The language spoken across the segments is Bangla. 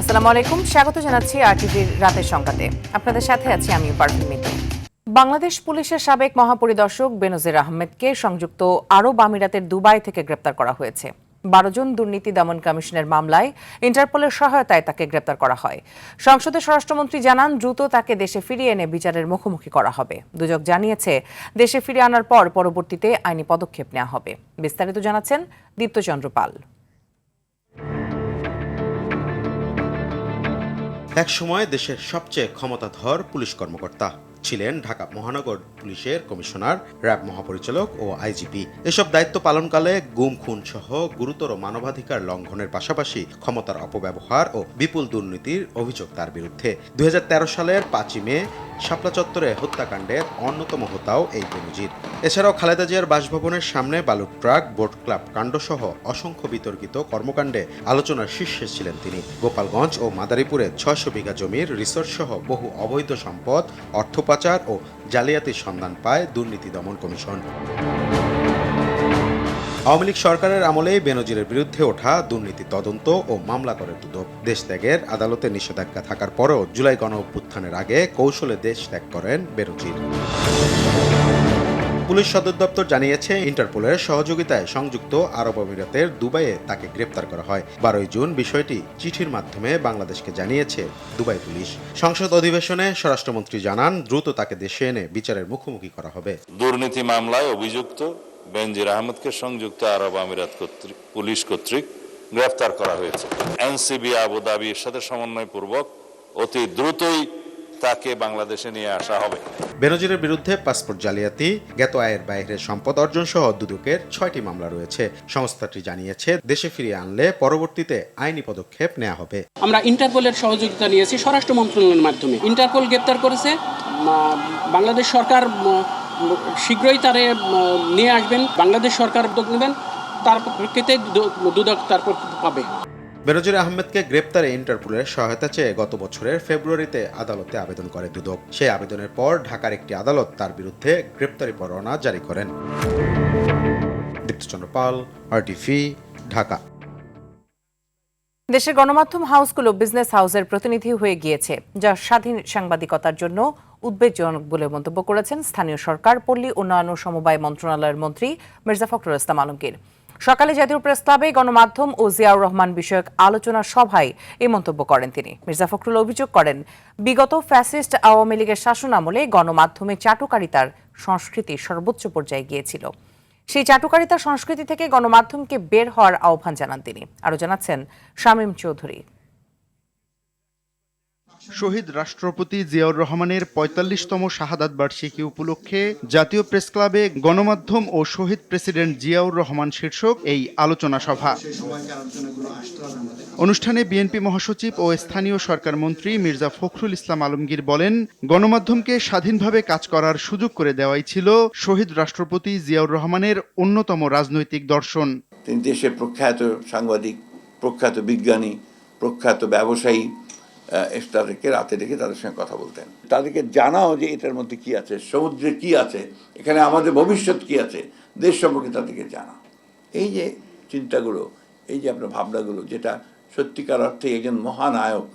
আসসালামু আলাইকুম, স্বাগত জানাচ্ছি আরটিভির রাতের সংবাদে। আপনাদের সাথে আছি আমি পারভিন মিতু। বাংলাদেশ পুলিশের সাবেক মহাপরিদর্শক বেনজির আহমেদকে সংযুক্ত আরব আমিরাতের দুবাই থেকে গ্রেপ্তার করা হয়েছে। 12 জন দুর্নীতি দমন কমিশনের মামলায় ইন্টারপোলের সহায়তায় তাকে গ্রেপ্তার করা হয়। সংসদে স্বরাষ্ট্রমন্ত্রী জানান, দ্রুত তাকে দেশে ফিরিয়ে এনে বিচারের মুখোমুখি করা হবে। দুদক জানিয়েছে, দেশে ফিরিয়ে আনার পর পরবর্তীতে আইনি পদক্ষেপ নেওয়া হবে। বিস্তারিত জানাচ্ছেন দীপ্তচন্দ্র পাল। একসময় দেশের সবচেয়ে ক্ষমতাধর পুলিশ কর্মকর্তা ছিলেন ঢাকা মহানগর পুলিশের কমিশনার, র্যাব মহাপরিচালক ও আইজিপি। এসব দায়িত্ব পালনকালে গুম খুন সহ গুরুতর মানবাধিকার লঙ্ঘনের পাশাপাশি ক্ষমতার অপব্যবহার ও বিপুল দুর্নীতির অভিযোগ তার বিরুদ্ধে। 2013 সালের 5ই মে শাপলা চত্বরে হত্যাকাণ্ডের অন্যতম হোতাও এই বেনজির। এছাড়াও খালেদা জিয়ার বাসভবনের সামনে বালুর ট্রাক, বোট ক্লাব কাণ্ড সহ অসংখ্য বিতর্কিত কর্মকাণ্ডে আলোচনার শীর্ষে ছিলেন তিনি। গোপালগঞ্জ ও মাদারীপুরে 600 বিঘা জমির রিসোর্ট সহ বহু অবৈধ সম্পদ, অর্থ পাচার ও জালিয়াতির সন্ধান পায় দুর্নীতি দমন কমিশন। আওয়ামী লীগ সরকারের আমলেই বেনজিরের বিরুদ্ধে ওঠা দুর্নীতি তদন্ত ও মামলা করে দুদক। দেশ ত্যাগের আদালতে নিষেধাজ্ঞা থাকার পরও জুলাই গণ অভ্যুত্থানের আগে কৌশলে দেশ ত্যাগ করেন বেনজির। পুলিশ সদর দপ্তর জানিয়েছে, ইন্টারপোলের সহযোগিতায় সংযুক্ত আরব আমিরাতের দুবাইয়ে তাকে গ্রেপ্তার করা হয়। 12 জুন বিষয়টি চিঠির মাধ্যমে বাংলাদেশকে জানিয়েছে দুবাই পুলিশ। সংসদ অধিবেশনে স্বরাষ্ট্রমন্ত্রী জানান, দ্রুত তাকে দেশে এনে বিচারের মুখোমুখি করা হবে। দুর্নীতি মামলায় অভিযুক্ত বেনজির আহমেদকে সংযুক্ত আরব আমিরাত পুলিশ কর্তৃক গ্রেফতার করা হয়েছে। এনসিবি আবুধাবির সাথে সমন্বয়পূর্বক অতি দ্রুতই তাকে বাংলাদেশে নিয়ে আসা হবে। বেনজিরের বিরুদ্ধে পাসপোর্ট জালিয়াতি, জ্ঞাত আয়ের বাইরে সম্পদ অর্জন সহ দুদকের 6টি মামলা রয়েছে। সংস্থাটি জানিয়েছে, দেশে ফিরিয়ে আনলে পরবর্তীতে আইনি পদক্ষেপ নেওয়া হবে। আমরা ইন্টারপোলের সহযোগিতা নিয়েছি স্বরাষ্ট্র মন্ত্রণালয়ের মাধ্যমে। ইন্টারপোল গ্রেপ্তার করেছে, বাংলাদেশ সরকার শীঘ্রই তারে নিয়ে আসবেন, বাংলাদেশ সরকার উদ্যোগ নেবেন, তার প্রেক্ষিতে দুদক তারপর পাবে। বেনজির আহমেদকে গ্রেপ্তারে ইন্টারপোলের সহায়তা চেয়ে গত বছরের ফেব্রুয়ারিতে আদালতে আবেদন করে দুদক। সেই আবেদনের পর ঢাকার একটি আদালত তার বিরুদ্ধে গ্রেপ্তারি পরোয়ানা জারি করেন। দীপ্তচন্দ্র পাল, আরটিভি, ঢাকা। দেশের গণমাধ্যম হাউসগুলো বিজনেস হাউসের প্রতিনিধি হয়ে গিয়েছে, যা স্বাধীন সাংবাদিকতার জন্য উদ্বেগজনক বলে মন্তব্য করেছেন স্থানীয় সরকার, পল্লী উন্নয়ন ও সমবায় মন্ত্রণালয়ের মন্ত্রী মির্জা ফখরুল ইসলাম আলমগীর। সকালে জাতীয় প্রেস ক্লাবে গণমাধ্যম ও জিয়াউর রহমান বিষয়ক আলোচনা সভায় এই মন্তব্য করেন তিনি। মির্জা ফখরুল অভিযোগ করেন, বিগত ফ্যাসিস্ট আওয়ামী লীগের শাসন আমলে গণমাধ্যমে চাটুকারিতার সংস্কৃতি সর্বোচ্চ পর্যায়ে গিয়েছিল। সেই চাটুকারিতার সংস্কৃতি থেকে গণমাধ্যমকে বের হওয়ার আহ্বান জানান তিনি। আরও জানাচ্ছেন শামীম চৌধুরী। শহীদ রাষ্ট্রপতি জিয়াউর রহমানের ৪৫তম শাহাদাত বার্ষিকী উপলক্ষে জাতীয় প্রেস ক্লাবে গণমাধ্যম ও শহীদ প্রেসিডেন্ট জিয়াউর রহমান শীর্ষক এই আলোচনা সভা। অনুষ্ঠানে বিএনপি মহাসচিব ও স্থানীয় সরকার মন্ত্রী মির্জা ফখরুল ইসলাম আলমগীর বলেন, গণমাধ্যমকে স্বাধীনভাবে কাজ করার সুযোগ করে দেওয়াই ছিল শহীদ রাষ্ট্রপতি জিয়াউর রহমানের অন্যতম রাজনৈতিক দর্শন। তিনি দেশের প্রখ্যাত সাংবাদিক, প্রখ্যাত বিজ্ঞানী, প্রখ্যাত ব্যবসায়ী, তাদেরকে রাতে ডেকে তাদের সঙ্গে কথা বলতেন। তাদেরকে জানাও যে এটার মধ্যে কি আছে, সমুদ্রে কি আছে, এখানে আমাদের ভবিষ্যৎ কি আছে, দেশ সম্পর্কে তাদেরকে জানা। এই যে চিন্তাগুলো, এই যে আপনার ভাবনাগুলো, যেটা সত্যিকার অর্থে একজন মহানায়ক,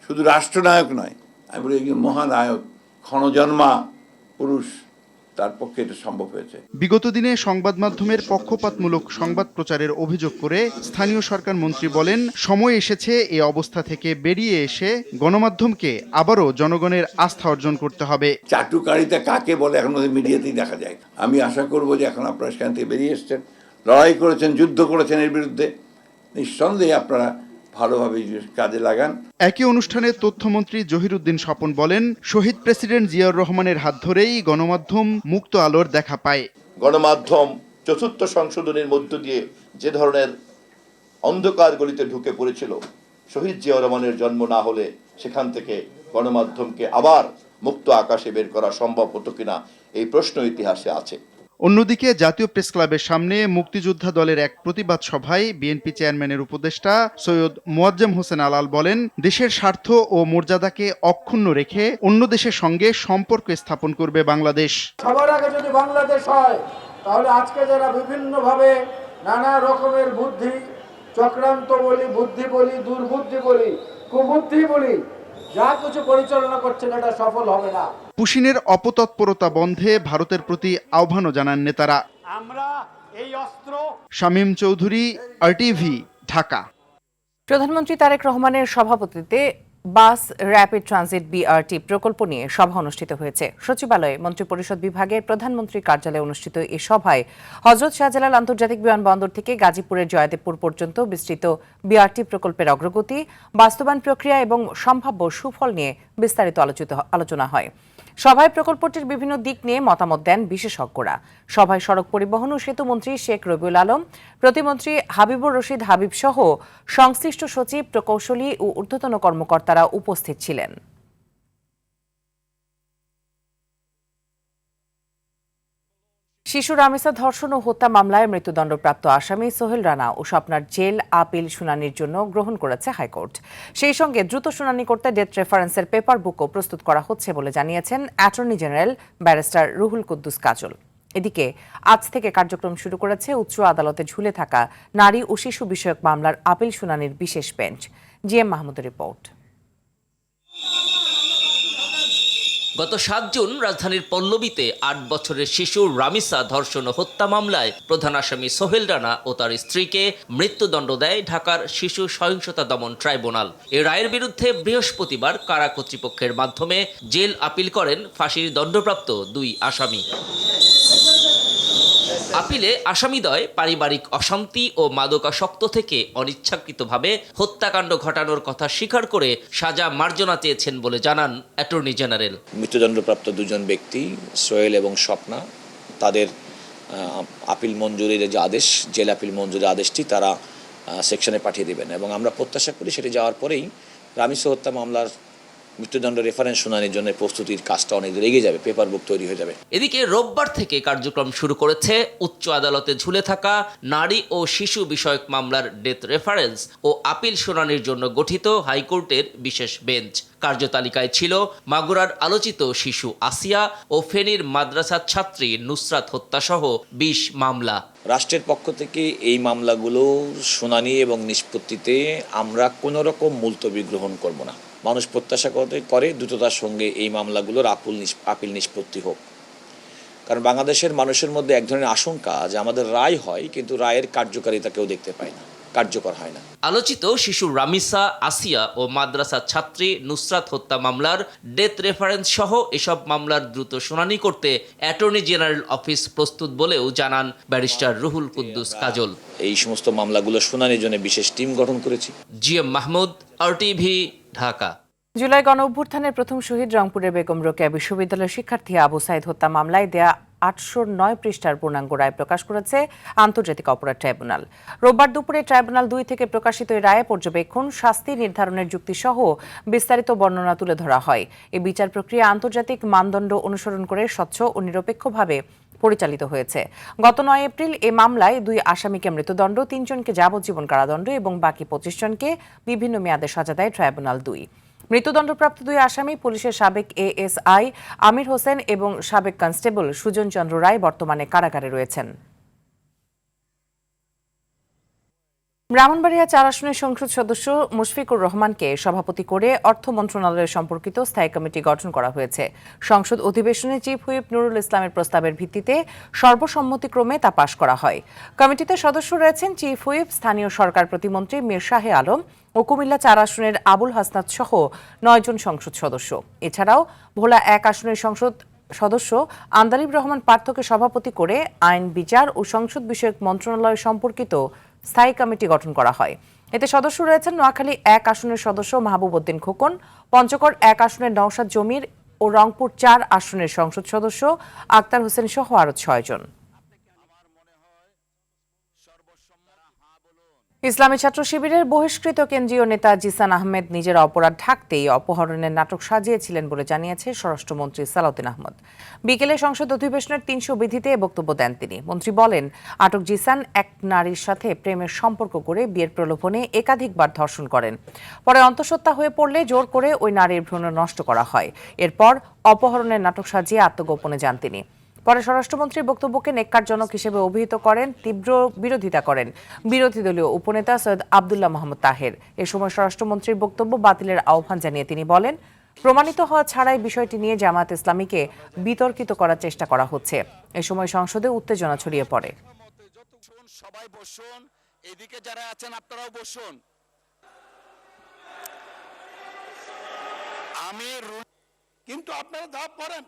শুধু রাষ্ট্রনায়ক নয়, আমি বলি একজন মহানায়ক, ক্ষণজন্মা পুরুষ, তার পক্ষে এটা সম্ভব হয়েছে। বিগত দিনে সংবাদ মাধ্যমের পক্ষপাতমূলক সংবাদ প্রচারের অভিযোগ করে স্থানীয় সরকার মন্ত্রী বলেন, সময় এসেছে এই অবস্থা থেকে বেরিয়ে এসে গণমাধ্যমকে আবারও জনগণের আস্থা অর্জন করতে হবে। চাটুকারিতা কাকে বলে এখন ওদের মিডিয়াতেই দেখা যায়। আমি আশা করব যে এখন আপনারা সেখান থেকে বেরিয়ে এসছেন, লড়াই করেছেন, যুদ্ধ করেছেন, এর বিরুদ্ধে নিঃসন্দেহে আপনারা ভালোভাবে কাজে লাগান। একই অনুষ্ঠানে তথ্যমন্ত্রী জহিরুদ্দিন স্বপন বলেন, শহীদ প্রেসিডেন্ট জিয়াউর রহমানের হাত ধরেই গণমাধ্যম মুক্ত আলোর দেখা পায়। গণমাধ্যম চতুর্থ সংশোধনের মধ্য দিয়ে যে ধরনের অন্ধকার গলিতে ঢুকে পড়েছিল, শহীদ জিয়াউর রহমানের জন্ম না হলে সেখান থেকে গণমাধ্যমকে আবার মুক্ত আকাশে বের করা সম্ভব হতো কিনা, এই প্রশ্ন ইতিহাসে আছে। অন্যদিকে জাতীয় প্রেস ক্লাবের সামনে মুক্তিযোদ্ধা দলের এক প্রতিবাদ সভায় বিএনপি চেয়ারম্যানের উপদেষ্টা সৈয়দ মোয়াজ্জেম হোসেন আলাল বলেন, দেশের স্বার্থ ও মর্যাদাকে অক্ষুণ্ণ রেখে অন্য দেশের সঙ্গে সম্পর্ক স্থাপন করবে বাংলাদেশ। সবার আগে যদি বাংলাদেশ হয়, তাহলে আজকে যারা বিভিন্নভাবে নানা রকমের বুদ্ধি চক্রান্ত বলি, বুদ্ধি বলি, দুর্বুদ্ধি বলি, কুবুদ্ধি বলি, যা কিছু পরিচালনা করছেন এটা সফল হবে না। পুশিনের অপতৎপরতা বন্ধে ভারতের প্রতি আহ্বানও জানান নেতারা। আমরা এই অস্ত্র শামীম চৌধুরী, RTV, ঢাকা। প্রধানমন্ত্রী তারেক রহমানের সভাপতিত্বে বাস র্যাপিড ট্রানজিট BRT প্রকল্প নিয়ে সভা অনুষ্ঠিত হয়েছে। সচিবালয়ে মন্ত্রিপরিষদ বিভাগের প্রধানমন্ত্রীর কার্যালয়ে অনুষ্ঠিত এই সভায় হযরত শাহজালাল আন্তর্জাতিক বিমানবন্দর থেকে গাজীপুরের জয়দেবপুর পর্যন্ত বিস্তৃত BRT প্রকল্পের অগ্রগতি, বাস্তবায়ন প্রক্রিয়া এবং সম্ভাব্য সুফল নিয়ে বিস্তারিত আলোচনা হয়। সভায় প্রকল্পটির বিভিন্ন দিক নিয়ে মতামত দেন বিশেষজ্ঞরা। সভায় সড়ক পরিবহন ও সেতুমন্ত্রী শেখ রবিউল আলম, প্রতিমন্ত্রী হাবিবুর রশিদ হাবিব সহ সংশ্লিষ্ট সচিব, প্রকৌশলী ও ঊর্ধ্বতন কর্মকর্তারা উপস্থিত ছিলেন। শিশু রামিসা ধর্ষণ ও হত্যা মামলায় মৃত্যুদণ্ডপ্রাপ্ত আসামি সোহেল রানা ও স্বপ্নার জেল আপিল শুনানির জন্য গ্রহণ করেছে হাইকোর্ট। সেই সঙ্গে দ্রুত শুনানি করতে ডেথ রেফারেন্সের পেপার বুকও প্রস্তুত করা হচ্ছে বলে জানিয়েছেন attorney general barrister Ruhul Quddus Kajal. এদিকে আজ থেকে কার্যক্রম শুরু করেছে উচ্চ আদালতে ঝুলে থাকা নারী ও শিশু বিষয়ক মামলার আপিল শুনানির বিশেষ বেঞ্চ। GM মাহমুদের রিপোর্ট। গত 7 জুন রাজধানীর পল্লবীতে 8 বছরের শিশু রামিসা ধর্ষণ ও হত্যা মামলায় প্রধান আসামি সোহেল রানা ও তার স্ত্রীকে মৃত্যুদণ্ড দেয় ঢাকার শিশু সহিংসতা দমন ট্রাইব্যুনাল। এই রায়ের বিরুদ্ধে বৃহস্পতিবার কারা কর্তৃপক্ষের মাধ্যমে জেল আপিল করেন ফাঁসির দণ্ডপ্রাপ্ত 2 আসামি। আপিলে আসামিদ্বয় পারিবারিক অশান্তি ও মাদকাসক্ত থেকে অনিচ্ছাকৃতভাবে হত্যাকাণ্ড ঘটানোর কথা স্বীকার করে সাজা মার্জনা চেয়েছেন বলে জানান অ্যাটর্নি জেনারেল। মৃত্যুদণ্ডপ্রাপ্ত 2 জন ব্যক্তি সোহেল এবং স্বপ্না, তাদের আপিল মঞ্জুরির যে আদেশ, জেল আপিল মঞ্জুরির আদেশটি তারা সেকশনে পাঠিয়ে দেবেন এবং আমরা প্রত্যাশা করি সেটি যাওয়ার পরেই রামিসা হত্যা মামলার মৃত্যুদণ্ড রেফারেন্স শুনানির জন্য প্রস্তুতির কাজটা অনেক এগিয়ে যাবে, পেপার বুক তৈরি হয়ে যাবে। এদিকে রোববার থেকে কার্যক্রম শুরু করেছে উচ্চ আদালতে ঝুলে থাকা নারী ও শিশু বিষয়ক মামলার ডেথ রেফারেন্স ও আপিল শুনানির জন্য গঠিত হাইকোর্টের বিশেষ বেঞ্চ। কার্যতালিকায় ছিল মাগুরার আলোচিত শিশু আসিয়া ও ফেনীর মাদ্রাসার ছাত্রী নুসরাত হত্যাসহ 20 মামলা। রাষ্ট্রের পক্ষ থেকে এই মামলাগুলোর শুনানি এবং নিষ্পত্তিতে আমরা কোনো রকম মুলতবি গ্রহণ করব না। মানুষ প্রত্যাশা করে দ্রুততার সঙ্গে এই মামলাগুলোর আপিল নিষ্পত্তি হোক, কারণ বাংলাদেশের মানুষের মধ্যে এক ধরনের আশঙ্কা যে আমাদের রায় হয় কিন্তু রায়ের কার্যকারিতা কেউ দেখতে পায় না, কার্যকর হয় না। আলোচিত শিশু রামিসা, আসিয়া ও মাদ্রাসার ছাত্রী নুসরাত হত্যা মামলার ডেথ রেফারেন্স সহ এসব মামলার দ্রুত শুনানি করতে অ্যাটর্নি জেনারেল অফিস প্রস্তুত বলেও জানান ব্যারিস্টার রুহুল কুদ্দুস কাজল। এই সমস্ত মামলাগুলো শুনানির জন্য বিশেষ টিম গঠন করেছি। GM Mahmud, RTV, Dhaka. জুলাই গণ অভ্যুত্থানের প্রথম শহীদ রংপুরের বেগম রোকেয়া বিশ্ববিদ্যালয়ের শিক্ষার্থী আবু সাইদ হত্যা মামলায় দেয়া 809 পৃষ্ঠার পূর্ণাঙ্গ রায় প্রকাশ করেছে আন্তর্জাতিক অপরাধ ট্রাইব্যুনাল। রোববার দুপুরে ট্রাইব্যুনাল 2 থেকে প্রকাশিত এই রায়ে পর্যবেক্ষণ, শাস্তি নির্ধারণের যুক্তিসহ বিস্তারিত বর্ণনা তুলে ধরা হয়। এই বিচার প্রক্রিয়া আন্তর্জাতিক মানদণ্ড অনুসরণ করে স্বচ্ছ ও নিরপেক্ষভাবে পরিচালিত হয়েছে। গত 9 এপ্রিল এ মামলায় 2 আসামিকে মৃত্যুদণ্ড, 3 জনকে যাবজ্জীবন কারাদণ্ড এবং বাকি 25 জনকে বিভিন্ন মেয়াদে সাজা দেয় ট্রাইব্যুনাল 2। মৃত্যুদণ্ডপ্রাপ্ত 2 আসামি পুলিশের সাবেক ASI আমির হোসেন এবং সাবেক কনস্টেবল সুজন চন্দ্র রায় বর্তমানে কারাগারে রয়েছেন। ব্রাহ্মণবাড়িয়া 4 আসনের সংসদ সদস্য মুশফিকুর রহমানকে সভাপতি করে অর্থ মন্ত্রণালয় সম্পর্কিত স্থায়ী কমিটি গঠন করা হয়েছে। সংসদ অধিবেশনে চিফ হুইপ নুরুল ইসলামের প্রস্তাবের ভিত্তিতে সর্বসম্মতিক্রমে তা পাশ করা হয়। কমিটিতে সদস্য রয়েছেন চিফ হুইপ, স্থানীয় সরকার প্রতিমন্ত্রী মীর শাহে আলম ও কুমিল্লা 4 আসনের আবুল হাসনাত সহ 9 জন সংসদ সদস্য। এছাড়াও ভোলা 1 আসনের সংসদ সদস্য আন্দালিব রহমান পার্থকে সভাপতি করে আইন, বিচার ও সংসদ বিষয়ক মন্ত্রণালয় সম্পর্কিত স্থায়ী কমিটি গঠন করা হয়। এতে সদস্য রয়েছেন নোয়াখালী 1 আসনের সদস্য মাহবুব উদ্দিন খোকন, পঞ্চগড় 1 আসনের নওশাদ জমির ও রংপুর 4 আসনের সংসদ সদস্য আক্তার হোসেন সহ আরো 6 জন। ইসলামী ছাত্র শিবিরের বহিষ্কৃত কেন্দ্রীয় নেতা জিসান আহমেদ নিজের অপরাধ ঢাকতেই অপহরণের নাটক সাজিয়েছিলেন বলে জানিয়েছে স্বরাষ্ট্রমন্ত্রী সালাউদ্দিন আহমদ। বিকেলে সংসদ অধিবেশনের 300 বিধিতে বক্তব্য দেন তিনি। মন্ত্রী বলেন, আটক জিসান এক নারীর সাথে প্রেমের সম্পর্ক করে বিয়ের প্রলোভনে একাধিকবার ধর্ষণ করেন। পরে অন্তঃসত্ত্বা হয়ে পড়লে জোর করে ওই নারীর ভ্রূণ নষ্ট করা হয়। এরপর অপহরণের নাটক সাজিয়ে আত্মগোপনে যান তিনি। পরে স্বরাষ্ট্রমন্ত্রীর বক্তব্যকে নেক্কারজনক হিসেবে অভিহিত করেন, তীব্র বিরোধিতা করেন বিরোধী দলীয় উপনেতা সৈয়দ আব্দুল্লাহ মোহাম্মদ তাহের। এ সময় স্বরাষ্ট্রমন্ত্রীর বক্তব্য বাতিলের আহ্বান জানিয়ে তিনি বলেন, প্রমাণিত হওয়া ছাড়াই বিষয়টি নিয়ে জামায়াত ইসলামীকে বিতর্কিত করার চেষ্টা করা হচ্ছে। এ সময় সংসদে উত্তেজনা ছড়িয়ে পড়ে। সবাই বসুন, এদিকে যারা আছেন আপনারাও বসুন। কিন্তু আপনারা ধাপ করেন,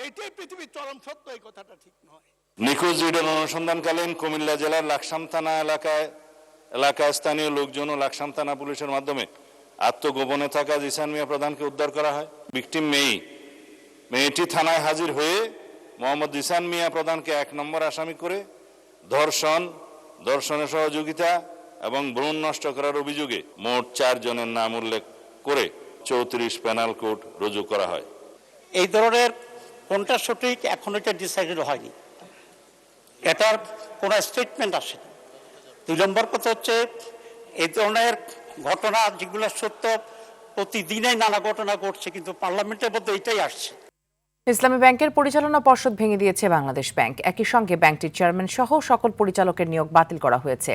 এটাই পৃথিবীর চরম সত্য, এই কথাটা ঠিক নয়। নিখোঁজ রিডের অনুসন্ধানকালীন কুমিল্লা জেলার লাকসাম থানা এলাকায় স্থানীয় লোকজন ও লাকসাম থানা পুলিশের মাধ্যমে আত্মগোপনে থাকা জিসান মিয়া প্রধানকে উদ্ধার করা হয়। ভিকটিম মেয়েটি থানায় হাজির হয়ে মোহাম্মদ জিসান মিয়া প্রধানকে 1 নম্বর আসামি করে ধর্ষণে সহযোগিতা এবং ভ্রূণ নষ্ট করার অভিযোগে মোট 4 জনের নাম উল্লেখ করে 34 পেনাল কোড রুজু করা হয়। এই ধরনের কোনটা সঠিক এখন এটা ডিসাইডেড হয়নি, এটার কোনো স্টেটমেন্ট আসেনি। 2 নম্বর কথা হচ্ছে, এই ধরনের ঘটনা যেগুলো সত্য, প্রতিদিনই নানা ঘটনা ঘটছে, কিন্তু পার্লামেন্টের মধ্যে এটাই আসছে। ইসলামী ব্যাংকের পরিচালনা পর্ষদ ভেঙে দিয়েছে বাংলাদেশ ব্যাংক। একই সঙ্গে ব্যাংকটির চেয়ারম্যান সহ সকল পরিচালকের নিয়োগ বাতিল করা হয়েছে।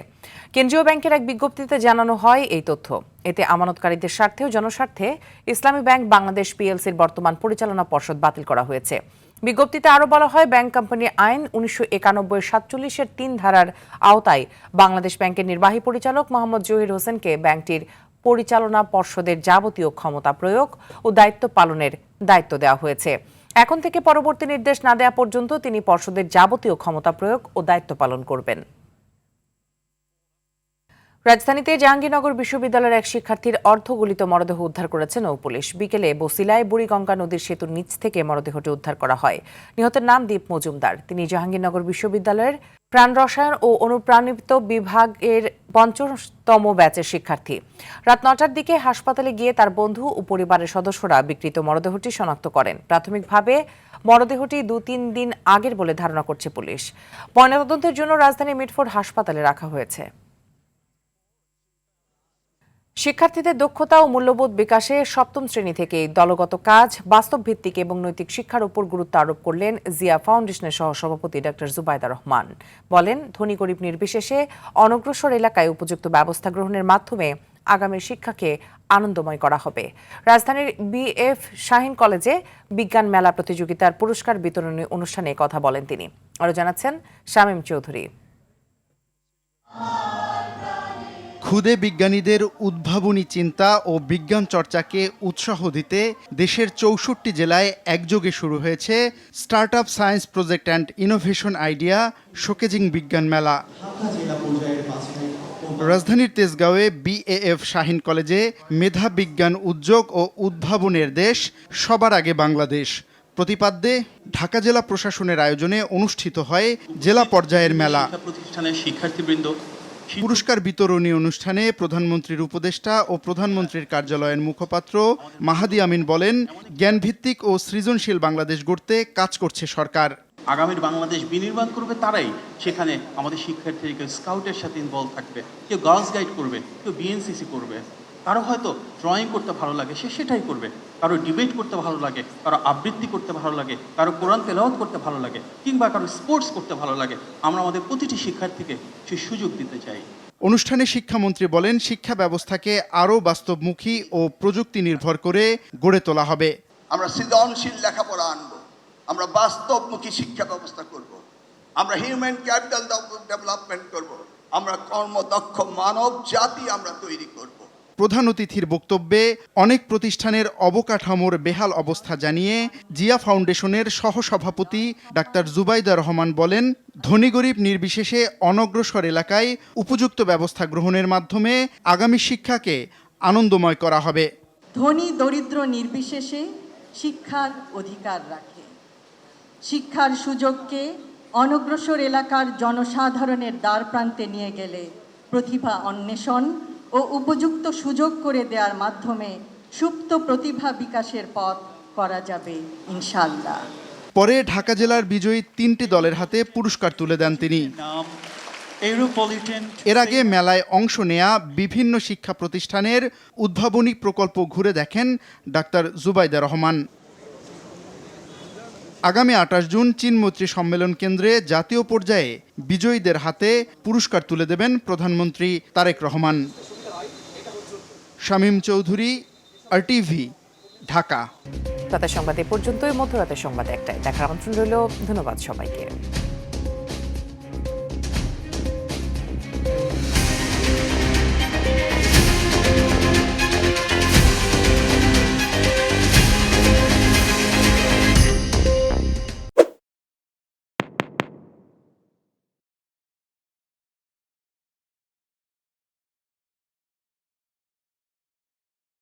কেন্দ্রীয় ব্যাংকের এক বিজ্ঞপ্তিতে জানানো হয় এই তথ্য। এতে আমানতকারীদের স্বার্থে ও জনস্বার্থে ইসলামী ব্যাংক বাংলাদেশ পিএলসির বর্তমান পরিচালনা পর্ষদ বাতিল করা হয়েছে। বিজ্ঞপ্তিতে আরও বলা হয়, ব্যাংক কোম্পানি আইন 1991-47-এর 3 ধারার আওতায় বাংলাদেশ ব্যাংকের নির্বাহী পরিচালক মোহাম্মদ জহির হোসেনকে ব্যাংকটির পরিচালনা পর্ষদের যাবতীয় ক্ষমতা প্রয়োগ ও দায়িত্ব পালনের দায়িত্ব দেওয়া হয়েছে। এখন থেকে পরবর্তী নির্দেশ না দেওয়া পর্যন্ত তিনি পর্ষদের যাবতীয় ক্ষমতা প্রয়োগ ও দায়িত্ব পালন করবেন। রাজধানীতে জাহাঙ্গীরনগর বিশ্ববিদ্যালয়ের এক শিক্ষার্থীর অর্ধগলিত মরদেহ উদ্ধার করেছে নৌপুলিশ। বিকেলে বসিলায় বুড়িগঙ্গা নদীর সেতুর নিচ থেকে মরদেহটি উদ্ধার করা হয়। নিহতের নাম দীপ মজুমদার। তিনি জাহাঙ্গীরনগর বিশ্ববিদ্যালয়ের প্রাণ রসায়ন ও অনুপ্রাণিত বিভাগের ৫ম ব্যাচের শিক্ষার্থী। রাত ৯টার দিকে হাসপাতালে গিয়ে তার বন্ধু ও পরিবারের সদস্যরা বিকৃত মরদেহটি শনাক্ত করেন। প্রাথমিকভাবে মরদেহটি 2-3 দিন আগের বলে ধারণা করছে পুলিশ। ময়নাতদন্তের জন্য রাজধানীর মিটফোর্ড হাসপাতালে রাখা হয়েছে। শিক্ষার্থীদের দক্ষতা ও মূল্যবোধ বিকাশে 7ম শ্রেণী থেকেই দলগত কাজ, বাস্তবভিত্তিক এবং নৈতিক শিক্ষার উপর গুরুত্ব আরোপ করলেন জিয়া ফাউন্ডেশনের সহসভাপতি ডক্টর জুবাইদা রহমান। বলেন, ধনী গরিব নির্বিশেষে অনগ্রসর এলাকায় উপযুক্ত ব্যবস্থা গ্রহণের মাধ্যমে আগামীর শিক্ষাকে আনন্দময় করা হবে। রাজধানীর BF শাহীন কলেজে বিজ্ঞান মেলা প্রতিযোগিতার পুরস্কার বিতরণী অনুষ্ঠানে কথা বলেন তিনি। আরও জানাচ্ছেন শামীম চৌধুরী। ক্ষুদে বিজ্ঞানীদের উদ্ভাবনী চিন্তা ও বিজ্ঞান চর্চাকে উৎসাহ দিতে দেশের 64 জেলায় একযোগে শুরু হয়েছে startup science project and innovation idea showcasing বিজ্ঞান মেলা। রাজধানীর তেজগাঁওয়ে BAF শাহীন কলেজে মেধা, বিজ্ঞান, উদ্যোগ ও উদ্ভাবনের দেশ, সবার আগে বাংলাদেশ প্রতিপাদ্যে ঢাকা জেলা প্রশাসনের আয়োজনে অনুষ্ঠিত হয় জেলা পর্যায়ের মেলা। প্রতিষ্ঠানের শিক্ষার্থীবৃন্দ পুরস্কার বিতরণী অনুষ্ঠানে প্রধানমন্ত্রীর উপদেষ্টা ও প্রধানমন্ত্রীর কার্যালয়ের মুখপাত্র মাহাদি আমিন বলেন, জ্ঞানভিত্তিক ও সৃজনশীল বাংলাদেশ গড়তে কাজ করছে সরকার। আগামীর বাংলাদেশ বিনির্মাণ করবে তারাই। সেখানে আমাদের শিক্ষার্থীরা কেউ স্কাউটের সাথে ইনভলভ থাকবে, কেউ গার্লস গাইড করবে, কেউ BNCC করবে, কারো হয়তো ড্রয়িং করতে ভালো লাগে, সে সেটাই করবে, কারো ডিবেট করতে ভালো লাগে, কারো আবৃত্তি করতে ভালো লাগে, কারো কোরআন তেলাওয়াত করতে ভালো লাগে, কিংবা কারো স্পোর্টস করতে ভালো লাগে। আমরা আমাদের প্রতিটি শিক্ষার্থীকে সেই সুযোগ দিতে চাই। অনুষ্ঠানে শিক্ষামন্ত্রী বলেন, শিক্ষা ব্যবস্থাকে আরও বাস্তবমুখী ও প্রযুক্তি নির্ভর করে গড়ে তোলা হবে। আমরা সৃজনশীল লেখাপড়া আনব, আমরা বাস্তবমুখী শিক্ষা ব্যবস্থা করব, আমরা হিউম্যান ক্যাপিটাল ডেভেলপমেন্ট করব, আমরা কর্মদক্ষ মানব জাতি আমরা তৈরি করব। প্রধান অতিথির বক্তব্যে অনেক প্রতিষ্ঠানের অবকাঠামোর বেহাল অবস্থা জানিয়ে জিয়া ফাউন্ডেশনের সহসভাপতি ডাক্তার জুবাইদা রহমান বলেন, ধনী গরিব নির্বিশেষে অনগ্রসর এলাকায় উপযুক্ত ব্যবস্থা গ্রহণের মাধ্যমে আগামী শিক্ষাকে আনন্দময় করা হবে। ধনী দরিদ্র নির্বিশেষে শিক্ষার অধিকার রাখে। শিক্ষার সুযোগকে অনগ্রসর এলাকার জনসাধারণের দ্বার প্রান্তে নিয়ে গেলে প্রতিভা অন্বেষণ ও উপযুক্ত সুযোগ করে দেওয়ার মাধ্যমে সুপ্ত প্রতিভা বিকাশের পথ করা যাবে ইনশাআল্লাহ। পরে ঢাকা জেলার বিজয়ী 3টি দলের হাতে পুরস্কার তুলে দেন তিনি। এর আগে মেলায় অংশ নেয়া বিভিন্ন শিক্ষা প্রতিষ্ঠানের উদ্ভাবনী প্রকল্প ঘুরে দেখেন ডাক্তার জুবাইদা রহমান। আগামী 28 জুন চীন মৈত্রী সম্মেলন কেন্দ্রে জাতীয় পর্যায়ে বিজয়ীদের হাতে পুরস্কার তুলে দেবেন প্রধানমন্ত্রী তারেক রহমান। শামীম চৌধুরী, RTV, ঢাকা। রাতের সংবাদ এ পর্যন্তই। মধ্যরাতের সংবাদ একটাই দেখার আমন্ত্রণ রইল। ধন্যবাদ সবাইকে।